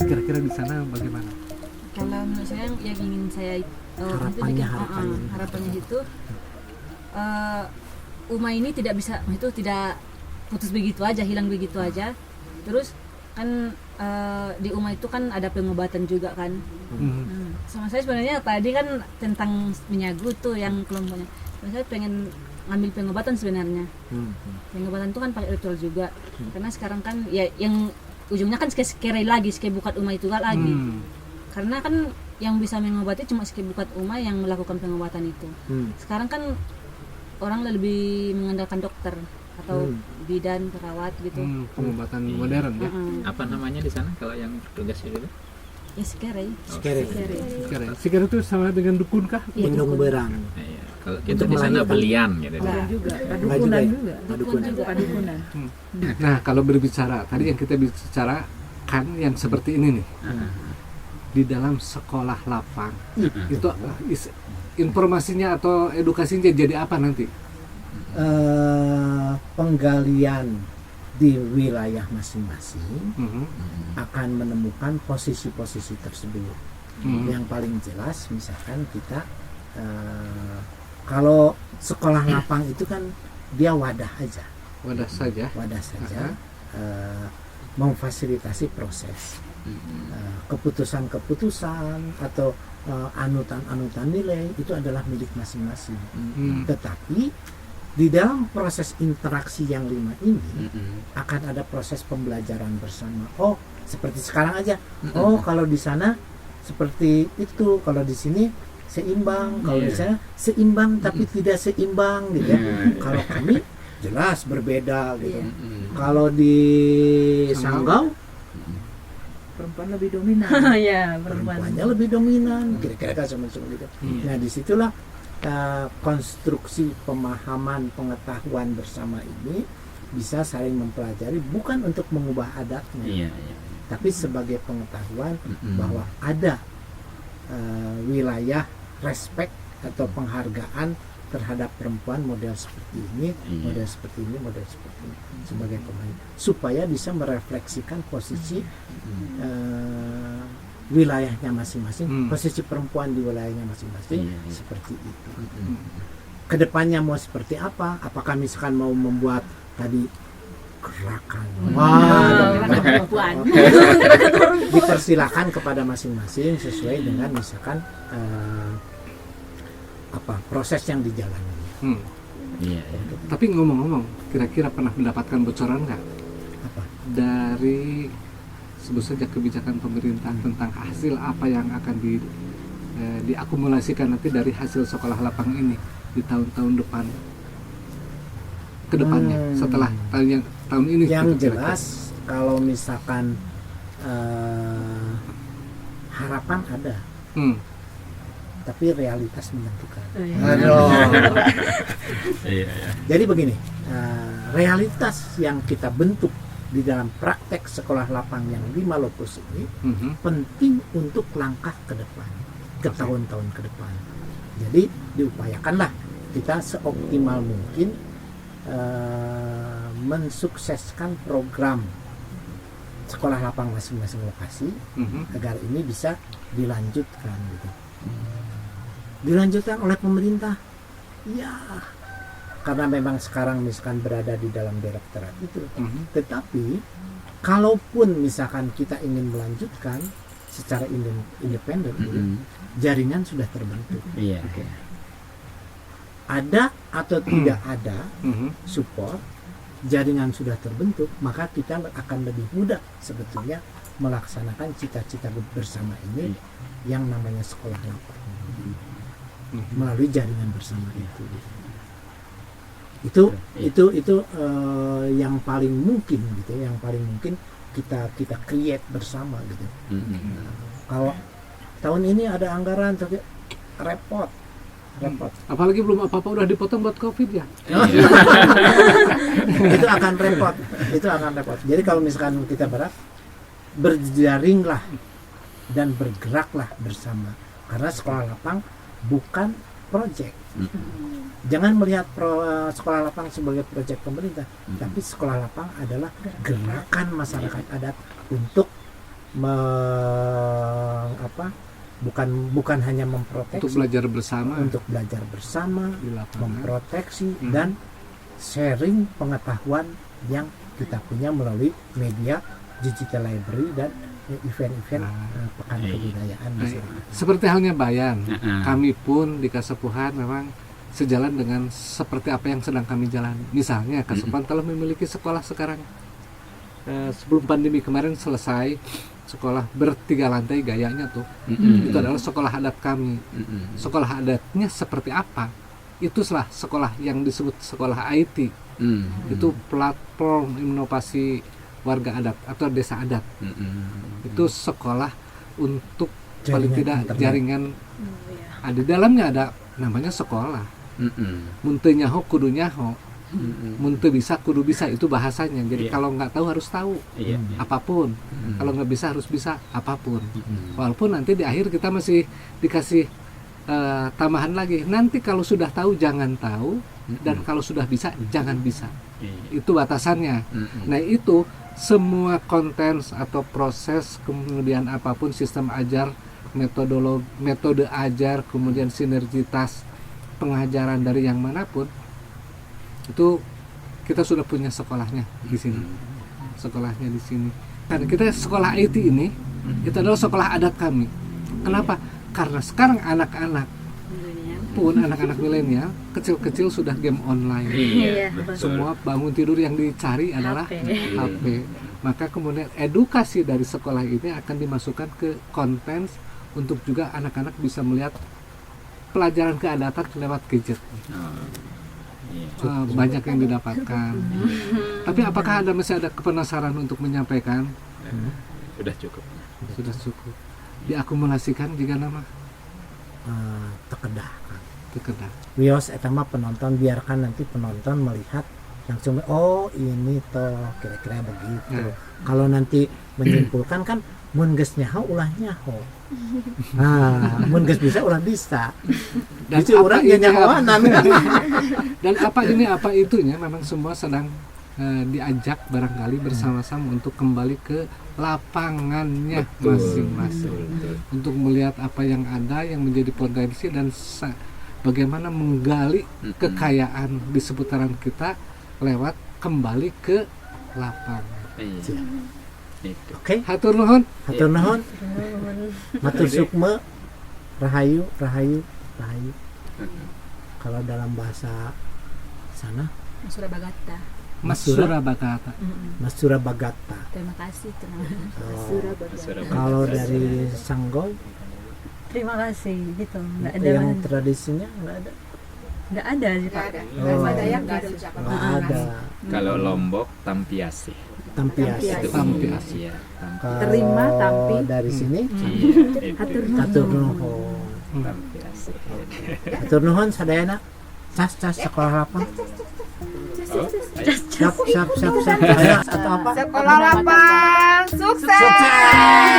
Kira-kira di sana bagaimana? Kalau menurut saya yang ingin saya harapannya itu UMA ini tidak bisa itu tidak putus begitu aja, hilang begitu aja. Terus kan di UMA itu kan ada pengobatan juga kan. Sama saya sebenarnya tadi kan tentang menyagu tuh yang kelompoknya. Saya pengen ngambil pengobatan sebenarnya. Pengobatan itu kan pakai ritual juga. Karena sekarang kan ya yang ujungnya kan sekali lagi bukat UMA itu lagi. Karena kan yang bisa mengobati cuma bukat UMA yang melakukan pengobatan itu. Sekarang kan orang lebih mengandalkan dokter atau bidan, perawat gitu. Pengobatan modern ya. Apa namanya di sana kalau yang tugas itu? Ya sekere. Sekere itu sama dengan dukun kah? Bendong berang. Iya. Kalau kita di sana belian gitu. juga, padukunan juga. Padukunan. Nah, kalau berbicara tadi yang kita bicara kan yang seperti ini nih. Di dalam sekolah lapang. Itu informasinya atau edukasinya jadi apa nanti? Penggalian di wilayah masing-masing akan menemukan posisi-posisi tersebut. Yang paling jelas misalkan kita kalau sekolah lapang itu kan dia wadah saja memfasilitasi proses keputusan-keputusan atau anutan-anutan nilai itu adalah milik masing-masing. Tetapi di dalam proses interaksi yang 5 ini akan ada proses pembelajaran bersama. Oh, seperti sekarang aja. Oh, kalau di sana seperti itu, kalau di sini seimbang, kalau di sana seimbang tapi tidak seimbang gitu ya. Kalau kami jelas berbeda gitu. Kalau di Sanggau Perempuan lebih dominan. Ya, perempuannya lebih dominan, kira-kira semacam gitu. Nah, disitulah konstruksi pemahaman pengetahuan bersama ini bisa saling mempelajari, bukan untuk mengubah adatnya, tapi sebagai pengetahuan bahwa ada wilayah respect atau penghargaan terhadap perempuan model seperti ini, model seperti ini, model seperti ini sebagai pemain, supaya bisa merefleksikan posisi wilayahnya masing-masing, posisi perempuan di wilayahnya masing-masing seperti itu. Kedepannya mau seperti apa? Apakah misalkan mau membuat tadi gerakan? Perempuan. Dipersilakan kepada masing-masing sesuai dengan misalkan proses yang dijalani. Tapi ngomong-ngomong, kira-kira pernah mendapatkan bocoran nggak? Apa? Dari sebut saja kebijakan pemerintah tentang hasil apa yang akan diakumulasikan nanti dari hasil sekolah lapang ini di tahun-tahun depan ke depannya setelah tahun ini. Yang jelas kalau misalkan harapan ada. Tapi realitas menentukan. Jadi begini, realitas yang kita bentuk di dalam praktek sekolah lapang yang 5 lokus ini penting untuk langkah ke depan, ke tahun-tahun ke depan. Jadi diupayakanlah kita seoptimal mungkin mensukseskan program sekolah lapang masing-masing lokasi agar ini bisa dilanjutkan gitu. Dilanjutkan oleh pemerintah, ya, karena memang sekarang misalkan berada di dalam direktorat itu. Tetapi kalaupun misalkan kita ingin melanjutkan secara independen, jaringan sudah terbentuk. Ada atau tidak ada support, jaringan sudah terbentuk, maka kita akan lebih mudah sebetulnya melaksanakan cita-cita bersama ini yang namanya sekolah lapang melalui jaringan bersama itu yang paling mungkin gitu, yang paling mungkin kita create bersama gitu. Kalau tahun ini ada anggaran tapi repot. Apalagi belum apa-apa udah dipotong buat COVID ya. Itu akan repot. Jadi kalau misalkan kita berjaringlah dan bergeraklah bersama, karena sekolah lapang bukan project, Jangan melihat sekolah lapang sebagai proyek pemerintah, tapi sekolah lapang adalah gerakan masyarakat adat untuk bukan hanya memproteksi, Untuk belajar bersama untuk belajar bersama, di lapangan. memproteksi dan sharing pengetahuan yang kita punya melalui media digital library dan event-event pekan kebudayaan masyarakat. Seperti halnya Bayan, kami pun di Kasepuhan memang sejalan dengan seperti apa yang sedang kami jalani. Misalnya Kasepuhan telah memiliki sekolah sekarang. Sebelum pandemi kemarin selesai, sekolah bertiga lantai gayanya tuh. Itu adalah sekolah adat kami. Sekolah adatnya seperti apa? Itulah sekolah yang disebut sekolah IT. Itu platform inovasi warga adat atau desa adat. Itu sekolah untuk paling tidak jaringan. Di dalamnya ada namanya sekolah. Mun teu nyaho kudu nyaho. Mun teu bisa kudu bisa, itu bahasanya. Jadi kalau nggak tahu harus tahu. Apapun. Kalau nggak bisa harus bisa apapun. Walaupun nanti di akhir kita masih dikasih tambahan lagi. Nanti kalau sudah tahu jangan tahu, dan kalau sudah bisa jangan bisa. Itu batasannya. Nah, itu semua konten atau proses, kemudian apapun sistem ajar, metode ajar, kemudian sinergitas pengajaran dari yang manapun, itu kita sudah punya sekolahnya di sini. Sekolahnya di sini. Karena kita sekolah IT ini, itu adalah sekolah adat kami. Kenapa? Karena sekarang anak-anak pun, anak-anak milenial kecil-kecil sudah game online. Semua bangun tidur yang dicari adalah HP. Maka kemudian edukasi dari sekolah ini akan dimasukkan ke konten untuk juga anak-anak bisa melihat pelajaran keadatan lewat gadget. Banyak yang didapatkan. Tapi apakah masih ada kepenasaran untuk menyampaikan? Sudah cukup. Sudah cukup. Diakumulasikan jika nama Tekedah. Wios eta mah penonton, biarkan nanti penonton melihat langsung, oh ini toh kira-kira begitu. Kalau nanti menyimpulkan kan mun geus nyaho ulah nyaho. Mun geus bisa ulah bisa. Dan itu apa orang ini nyahoanan. Dan apa ini apa itunya memang semua sedang diajak barangkali bersama-sama untuk kembali ke lapangannya masing-masing, untuk melihat apa yang ada yang menjadi potensi dan bagaimana menggali kekayaan di seputaran kita lewat kembali ke lapangan. Oke. Hatur nuhun. Matur sukma. Rahayu. Kalau dalam bahasa sana Masura Bagata. Terima kasih. Kalau dari Sanggol, Terima kasih gitu. Nggak ada yang tradisinya nggak ada sih Pak. nggak ada. Kalau Lombok Tampiasi. Tampiasi. Ya, Terima tampi. Dari sini Hatur nuhun. Tampiasi. Hatur nuhun sadayana. Cas sekolah lapang. Siap. Ayo, atau apa? Sekolah lapang sukses.